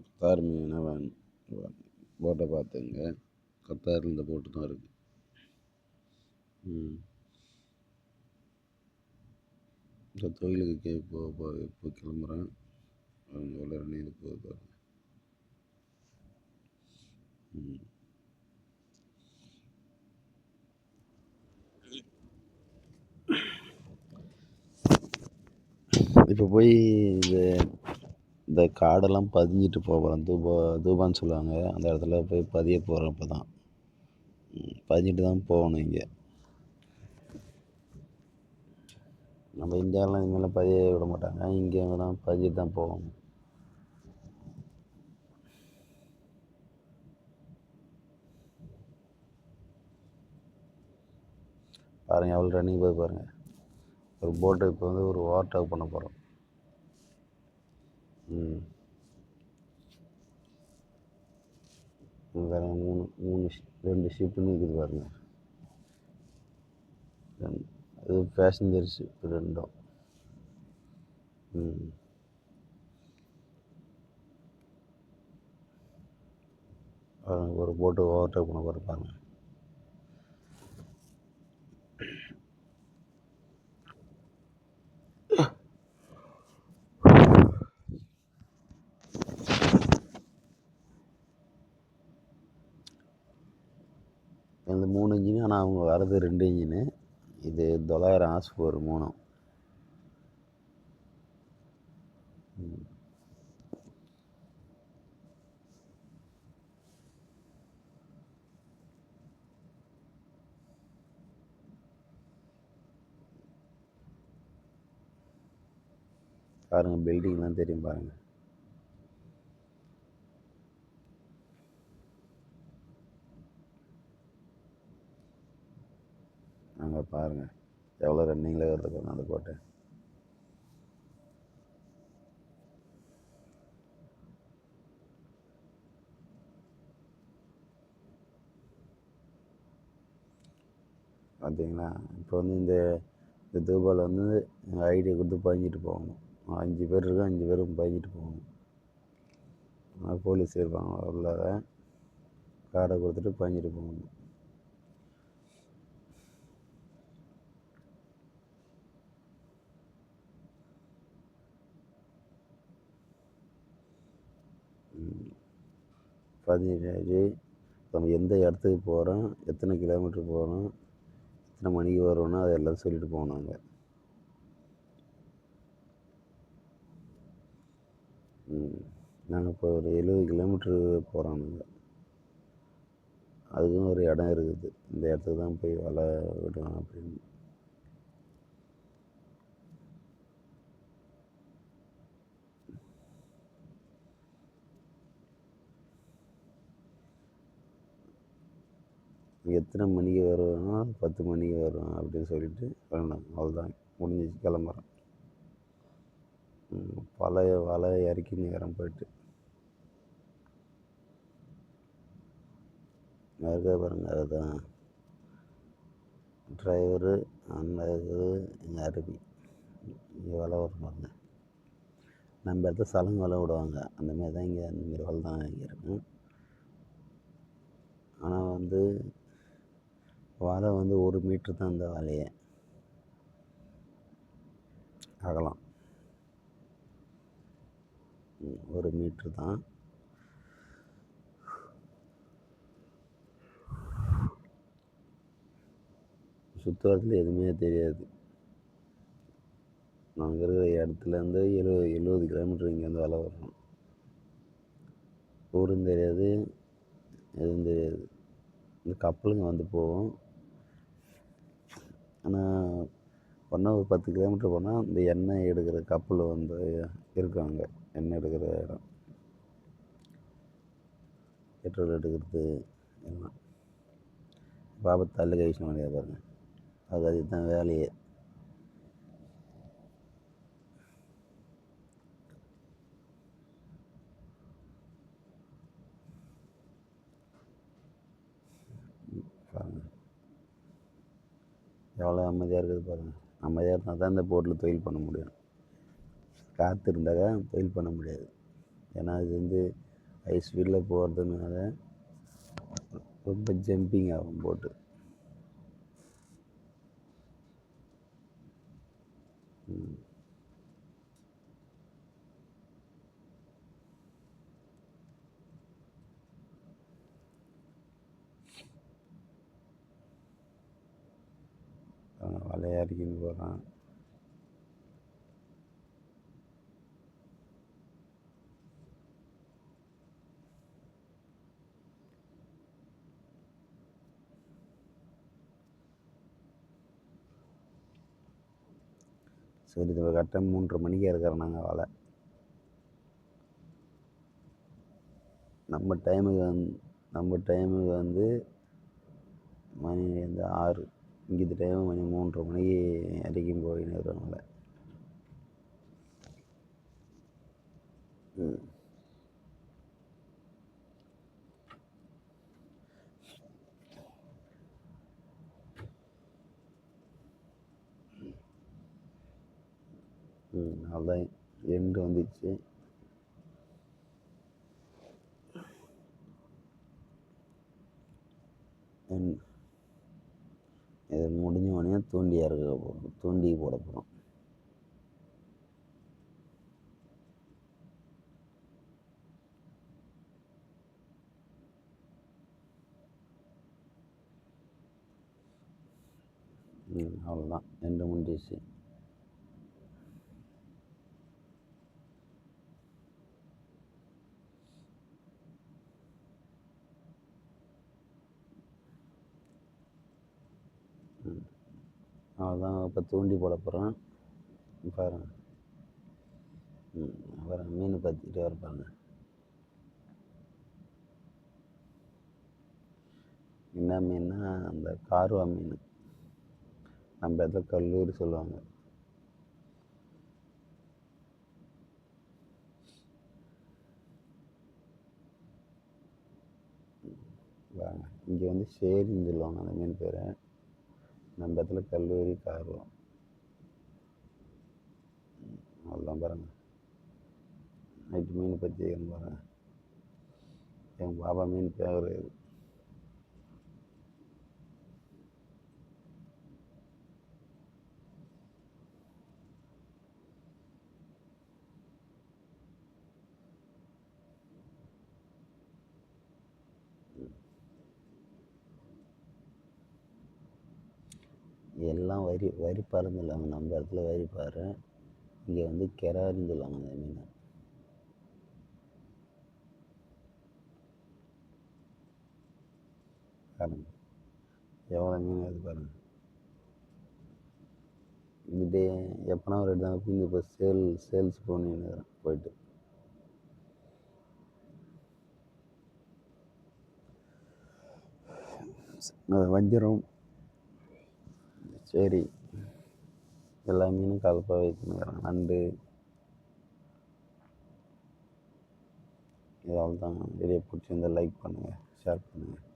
Qatar மீனை போட்டை பார்த்துங்க. கத்தாரில் இந்த போட்டு தான் இருக்குது. இந்த தொழிலுக்கு இப்போ கிளம்புறேன். எவ்வளோ ரன்னிங் போகுது. இப்போ போய் இந்த காடெல்லாம் பதிஞ்சிட்டு போகிறேன். தூபான்னு சொல்லுவாங்க. அந்த இடத்துல போய் பதிய போகிறேன். இப்போ தான் பதிஞ்சிட்டு தான் போகணும். இங்கே நம்ம இந்தியாவிலாம் இதுமாதிரிலாம் பதிய விட மாட்டாங்க. இங்கே தான் பதிஞ்சிட்டு தான் போகணும். பாருங்கள் எவ்வளோ ரன்னிங் போய் பாருங்கள். ஒரு போட்டை இப்போ வந்து ஒரு ஓவர்டேக் பண்ண போகிறோம். வேறு ரெண்டு ஷிப்பு நிற்குது பாருங்க. அது பேசஞ்சர் ஷிப்பு ரெண்டும். ஒரு போட்டு ஓவர்டேக் பண்ண போகிற பாருங்க. இந்த 3 இன்ஜினு. ஆனால் அவங்க வர்றது 2 இன்ஜினு. இது 900 ஆர்ஸ் ஒரு 3. பாருங்கள் பில்டிங்லாம் தெரியும் பாருங்கள். அங்கே பாருங்கள் எவ்வளோ ரன்னிங்கில் வருது அந்த கோட்டை. பார்த்தீங்களா? இப்போ வந்து இந்த தூபாவில் வந்து ஐடியா கொடுத்து பதிஞ்சிட்டு போகணும். 5 பேர் இருக்கோம். 5 பேரும் பதிஞ்சிட்டு போகணும். போலீஸ் இருப்பாங்க உள்ளார. கார்டை கொடுத்துட்டு பதிஞ்சிட்டு போகணும். பதினேழு. நம்ம எந்த இடத்துக்கு போகிறோம், எத்தனை கிலோமீட்டர் போகிறோம், எத்தனை மணிக்கு வருவோன்னா அதெல்லாம் சொல்லிட்டு போகணும். அங்கே நாங்கள் இப்போ ஒரு 70 கிலோமீட்ரு போகிறோம். நாங்கள் அதுக்கும் ஒரு இடம் இருக்குது. இந்த இடத்துக்கு தான் போய் வலை விடுவோம் அப்படின்னு. எத்தனை மணிக்கு வருவோன்னா 10 மணிக்கு வருவோம் அப்படின்னு சொல்லிட்டு வேண்டாம். அவ்வளோதான், முடிஞ்சிச்சு, கிளம்புறோம். வலை இறக்கி நேரம் போயிட்டு இருக்க பாருங்க. அதுதான் டிரைவரு, அண்ணன் இருக்குது, எங்கள் அருவி. இங்கே வலை வரும் பாருங்க. நம்ம இடத்துல சலங்கு வலை விடுவாங்க. அந்தமாரி தான் இங்கே அந்தமாரி வலை தான் இங்கே இருக்கும். ஆனால் வந்து வலை வந்து 1 மீட்ரு தான் இந்த வலையை அகலம். 1 மீட்ரு தான். சுற்றுவரத்தில் எதுவுமே தெரியாது. நாங்கள் இருக்கிற இடத்துலேருந்து 70 கிலோமீட்டர் இங்கேருந்து வலை வரணும். ஊரும் தெரியாது, எதுவும் தெரியாது. இந்த கப்பலுங்க வந்து போகும். ஆனால் ஒன்றா ஒரு 10 கிலோமீட்டர் போனால் இந்த எண்ணெய் எடுக்கிற கப்பல் வந்து இருக்காங்க. எண்ணெய் எடுக்கிற இடம், பெட்ரோல் எடுக்கிறது எல்லாம். பாபத்தால் கைஷ்ண முடியாது பாருங்க. அதுதான் வேலையே. பாருங்கள் எவ்வளோ அமைதியாக இருக்குது பாருங்கள். அமைதியாக இருந்தால் தான் இந்த போட்டில் தொழில் பண்ண முடியும். காற்று இருந்தாக்கா தொழில் பண்ண முடியாது. ஏன்னா இது வந்து ஹை ஸ்பீடில் போகிறதுனால ரொம்ப ஜம்பிங் ஆகும் போட்டு. வலையை இறக்கின்னு போகிறான். சரி, இது கரெக்டாக 3:30 மணிக்கு இருக்கிறோம் நாங்கள் வலை. நம்ம டைமுக்கு வந்து மணி வந்து 6, இங்கிட்ட டைம் மணி 3:30 மணிக்கு இறக்கின்னு போயின்னு இருக்கிறோம் வலை. அவ்வளோதான், எண்டு வந்துச்சு. இது முடிஞ்ச உடனே தூண்டி இறக்க போகிறோம், தூண்டி போட போகிறோம். அவ்வளோதான், எண்டு முடிஞ்சிச்சு. அவ்வளோதான், இப்போ தூண்டி போட போகிறோம். பாருங்க, பாருங்க மீன் பார்த்துக்கிட்டே இருப்பாங்க. என்ன மீன்னா அந்த கார்வா மீன், நம்ம இடத்துல கல்லூரி சொல்லுவாங்க. வாங்க, இங்கே வந்து சேரின்னு சொல்லுவாங்க அந்த மீன் பேரை. நம்ம இடத்துல கல்லூரி கார்வா. அவ்வளோதான் பாருங்க, நைட்டு மீன் பற்றி பாருங்க. எங்கள் பாப்பா மீன் பேர் எல்லாம் வரி பாருன்னு சொல்லுவாங்க. நம்ம இடத்துல வரி பாரு, இங்கே வந்து கெராரின்னு சொல்லுவாங்க அந்த மீனை. பாருங்க எவ்வளோ மீன் அது பாருங்க. இங்கிட்டே எப்போனா ஒரு இடத்துல இங்கே இப்போ சேல்ஸ் போயிட்டு வஞ்சிரம், சரி, எல்லா மீனும் கலப்பாக வைத்துனுக்குறாங்க. நண்டு, இது அவ்வளோதான். வீடியோ பிடிச்சிருந்தால் லைக் பண்ணுங்கள், ஷேர் பண்ணுங்கள்.